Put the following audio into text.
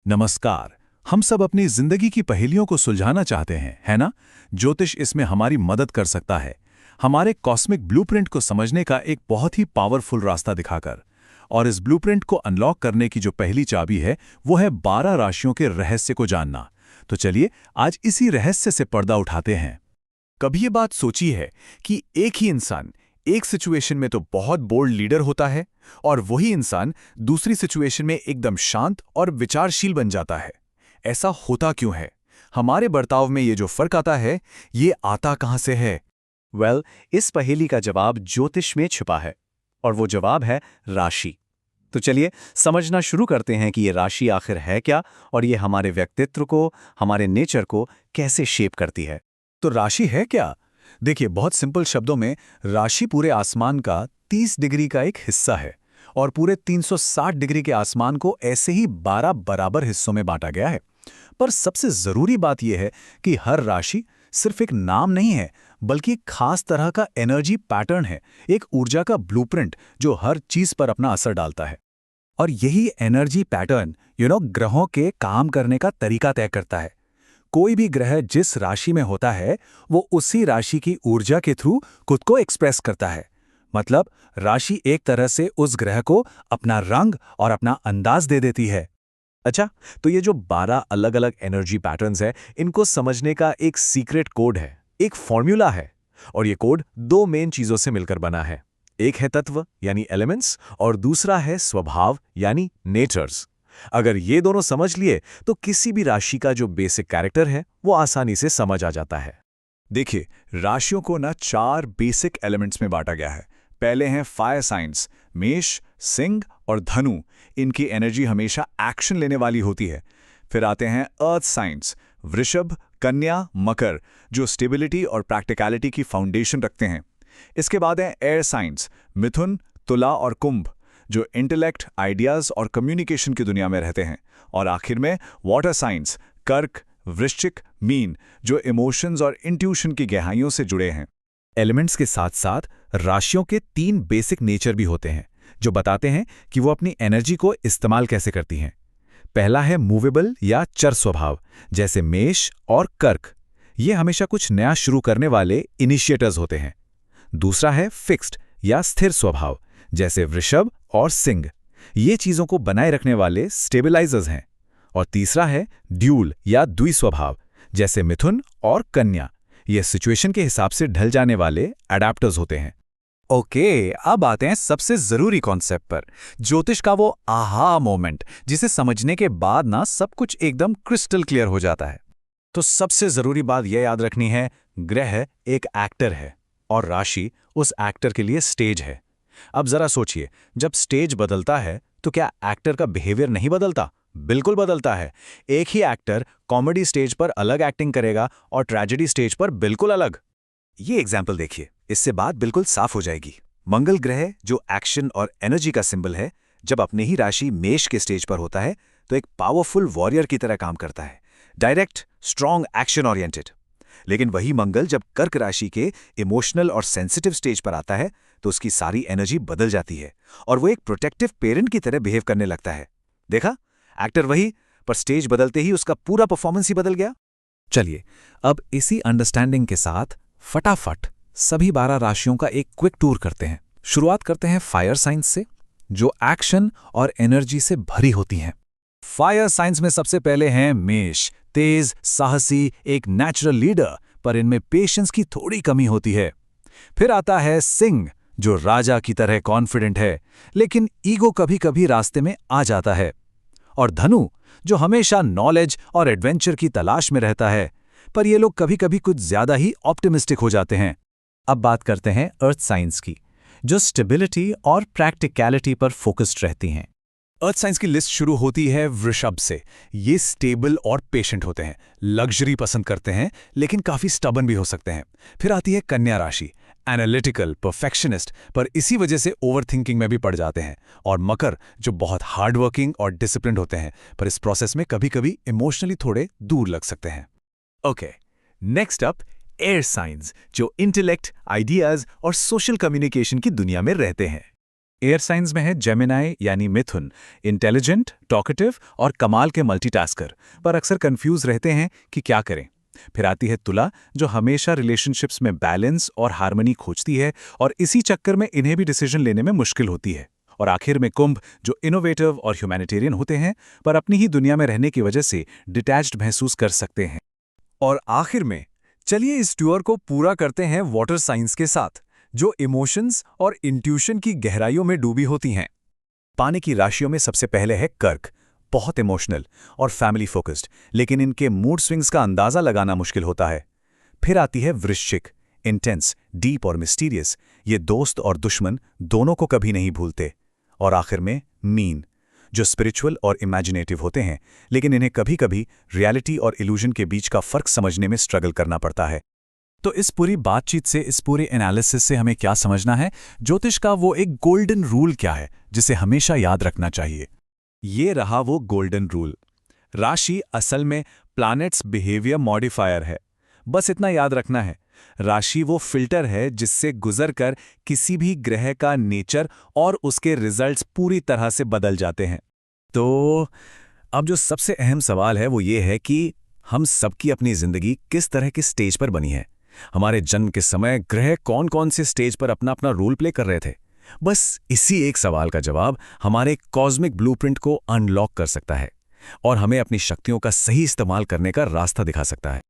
नमस्कार। हम सब अपनी जिंदगी की पहेलियों को सुलझाना चाहते हैं, है ना? ज्योतिष इसमें हमारी मदद कर सकता है, हमारे कॉस्मिक ब्लूप्रिंट को समझने का एक बहुत ही पावरफुल रास्ता दिखाकर। और इस ब्लूप्रिंट को अनलॉक करने की जो पहली चाबी है, वो है 12 राशियों के रहस्य को जानना। तो चलिए आज इसी रहस्य से पर्दा उठाते हैं। कभी ये बात सोची है कि एक ही इंसान एक सिचुएशन में तो बहुत बोल्ड लीडर होता है और वही इंसान दूसरी सिचुएशन में एकदम शांत और विचारशील बन जाता है। ऐसा होता क्यों है? हमारे बर्ताव में ये जो फर्क आता है, ये आता कहां से है? इस पहेली का जवाब ज्योतिष में छिपा है और वो जवाब है राशि। तो चलिए समझना शुरू करते हैं कि ये राशि आखिर है क्या और ये हमारे व्यक्तित्व को, हमारे नेचर को कैसे शेप करती है। तो राशि है क्या? देखिए, बहुत सिंपल शब्दों में राशि पूरे आसमान का 30 डिग्री का एक हिस्सा है और पूरे 360 डिग्री के आसमान को ऐसे ही 12 बराबर हिस्सों में बांटा गया है। पर सबसे जरूरी बात यह है कि हर राशि सिर्फ एक नाम नहीं है, बल्कि एक खास तरह का एनर्जी पैटर्न है, एक ऊर्जा का ब्लूप्रिंट जो हर चीज पर अपना असर डालता है। और यही एनर्जी पैटर्न ग्रहों के काम करने का तरीका तय करता है। कोई भी ग्रह जिस राशि में होता है, वो उसी राशि की ऊर्जा के थ्रू खुद को एक्सप्रेस करता है। मतलब राशि एक तरह से उस ग्रह को अपना रंग और अपना अंदाज दे देती है। अच्छा, तो ये जो 12 अलग अलग एनर्जी पैटर्न्स है, इनको समझने का एक सीक्रेट कोड है, एक फॉर्मूला है। और ये कोड दो मेन चीजों से मिलकर बना है। एक है तत्व यानी एलिमेंट्स और दूसरा है स्वभाव यानी नेचर्स। अगर ये दोनों समझ लिए तो किसी भी राशि का जो बेसिक कैरेक्टर है वो आसानी से समझ आ जाता है। देखिए, राशियों को ना 4 बेसिक एलिमेंट्स में बांटा गया है। पहले हैं फायर साइंस, मेष, सिंह और धनु। इनकी एनर्जी हमेशा एक्शन लेने वाली होती है। फिर आते हैं अर्थ साइंस, वृषभ, कन्या, मकर, जो स्टेबिलिटी और प्रैक्टिकलिटी की फाउंडेशन रखते हैं। इसके बाद है एयर साइंस, मिथुन, तुला और कुंभ, जो इंटेलेक्ट, आइडियाज और कम्युनिकेशन की दुनिया में रहते हैं। और आखिर में वाटर साइंस, कर्क, वृश्चिक, मीन, जो इमोशंस और इंट्यूशन की गहराइयों से जुड़े हैं। एलिमेंट्स के साथ साथ राशियों के 3 बेसिक नेचर भी होते हैं, जो बताते हैं कि वो अपनी एनर्जी को इस्तेमाल कैसे करती हैं। पहला है मूवेबल या चर स्वभाव, जैसे मेष और कर्क। ये हमेशा कुछ नया शुरू करने वाले इनिशिएटर्स होते हैं। दूसरा है फिक्स्ड या स्थिर स्वभाव, जैसे वृषभ और सिंह। ये चीजों को बनाए रखने वाले स्टेबलाइजर्स हैं। और तीसरा है ड्यूल या द्विस्वभाव, जैसे मिथुन और कन्या। ये सिचुएशन के हिसाब से ढल जाने वाले अडैप्टर्स होते हैं। ओके, अब आते हैं सबसे जरूरी कॉन्सेप्ट पर, ज्योतिष का वो आहा मोमेंट, जिसे समझने के बाद ना सब कुछ एकदम क्रिस्टल क्लियर हो जाता है। तो सबसे जरूरी बात यह याद रखनी है, ग्रह एक एक्टर है और राशि उस एक्टर के लिए स्टेज है। अब जरा सोचिए, जब स्टेज बदलता है तो क्या एक्टर का बिहेवियर नहीं बदलता? बिल्कुल बदलता है। एक ही एक्टर कॉमेडी स्टेज पर अलग एक्टिंग करेगा और ट्रेजेडी स्टेज पर बिल्कुल अलग। ये एग्जाम्पल देखिए, इससे बात बिल्कुल साफ हो जाएगी। मंगल ग्रह जो एक्शन और एनर्जी का सिंबल है, जब अपने ही राशि मेष के स्टेज पर होता है तो एक पावरफुल वॉरियर की तरह काम करता है, डायरेक्ट, स्ट्रॉन्ग, एक्शन ओरिएंटेड। लेकिन वही मंगल जब कर्क राशि के इमोशनल और सेंसिटिव स्टेज पर आता है तो उसकी सारी एनर्जी बदल जाती है और वो एक प्रोटेक्टिव पेरेंट की तरह बिहेव करने लगता है। देखा, एक्टर वही, पर स्टेज बदलते ही उसका पूरा परफॉर्मेंस ही बदल गया। चलिए, अब इसी अंडरस्टैंडिंग के साथ फटाफट सभी 12 राशियों का एक क्विक टूर करते हैं। शुरुआत करते हैं फायर साइंस से, जो एक्शन और एनर्जी से भरी होती हैं। फायर साइंस में सबसे पहले हैं मेष, तेज, साहसी, एक नेचुरल लीडर, पर इनमें पेशेंस की थोड़ी कमी होती है। फिर आता है सिंह, जो राजा की तरह कॉन्फिडेंट है, लेकिन ईगो कभी कभी रास्ते में आ जाता है। और धनु, जो हमेशा नॉलेज और एडवेंचर की तलाश में रहता है, पर ये लोग कभी कभी कुछ ज्यादा ही ऑप्टिमिस्टिक हो जाते हैं। अब बात करते हैं अर्थ साइंस की, जो स्टेबिलिटी और प्रैक्टिकलिटी पर फोकस्ड रहती हैं। अर्थ साइंस की लिस्ट शुरू होती है वृषभ से। ये स्टेबल और पेशेंट होते हैं, लग्जरी पसंद करते हैं, लेकिन काफी स्टबन भी हो सकते हैं। फिर आती है कन्या राशि, एनालिटिकल, परफेक्शनिस्ट, पर इसी वजह से ओवरथिंकिंग में भी पड़ जाते हैं। और मकर, जो बहुत हार्डवर्किंग और डिसिप्लिन्ड होते हैं, पर इस प्रोसेस में कभी कभी इमोशनली थोड़े दूर लग सकते हैं। Okay, next up air science, जो इंटेलेक्ट, आइडियाज और सोशल कम्युनिकेशन की दुनिया में रहते हैं। एयर साइंस में है जेमिनाई यानी मिथुन, इंटेलिजेंट, टॉकेटिव और कमाल के मल्टीटास्कर, पर अक्सर कंफ्यूज रहते हैं कि क्या करें। फिर आती है तुला, जो हमेशा रिलेशनशिप्स में बैलेंस और हार्मनी खोजती है और इसी चक्कर में इन्हें भी डिसीजन लेने में मुश्किल होती है। और आखिर में कुंभ, जो इनोवेटिव और ह्यूमैनिटेरियन होते हैं पर अपनी ही दुनिया में रहने की वजह से डिटैच्ड महसूस कर सकते हैं। और आखिर में चलिए इस टूर को पूरा करते हैं वाटर साइंस के साथ, जो इमोशंस और इंट्यूशन की गहराइयों में डूबी होती हैं। पानी की राशियों में सबसे पहले है कर्क, बहुत इमोशनल और फैमिली फोकस्ड, लेकिन इनके मूड स्विंग्स का अंदाजा लगाना मुश्किल होता है। फिर आती है वृश्चिक, इंटेंस, डीप और मिस्टीरियस, ये दोस्त और दुश्मन दोनों को कभी नहीं भूलते। और आखिर में मीन, जो स्पिरिचुअल और इमेजिनेटिव होते हैं, लेकिन इन्हें कभी-कभी रियलिटी और इल्यूजन के बीच का फर्क समझने में स्ट्रगल करना पड़ता है। तो इस पूरी बातचीत से, इस पूरे एनालिसिस से हमें क्या समझना है? ज्योतिष का वो एक गोल्डन रूल क्या है जिसे हमेशा याद रखना चाहिए? ये रहा वो गोल्डन रूल। राशि असल में प्लैनेट्स बिहेवियर मॉडिफायर है। बस इतना याद रखना है, राशि वो फिल्टर है जिससे गुजरकर किसी भी ग्रह का नेचर और उसके रिजल्ट्स पूरी तरह से बदल जाते हैं। तो अब जो सबसे अहम सवाल है वो ये है कि हम सबकी अपनी जिंदगी किस तरह के स्टेज पर बनी है? हमारे जन्म के समय ग्रह कौन कौन से स्टेज पर अपना अपना रोल प्ले कर रहे थे? बस इसी एक सवाल का जवाब हमारे कॉस्मिक ब्लूप्रिंट को अनलॉक कर सकता है और हमें अपनी शक्तियों का सही इस्तेमाल करने का रास्ता दिखा सकता है।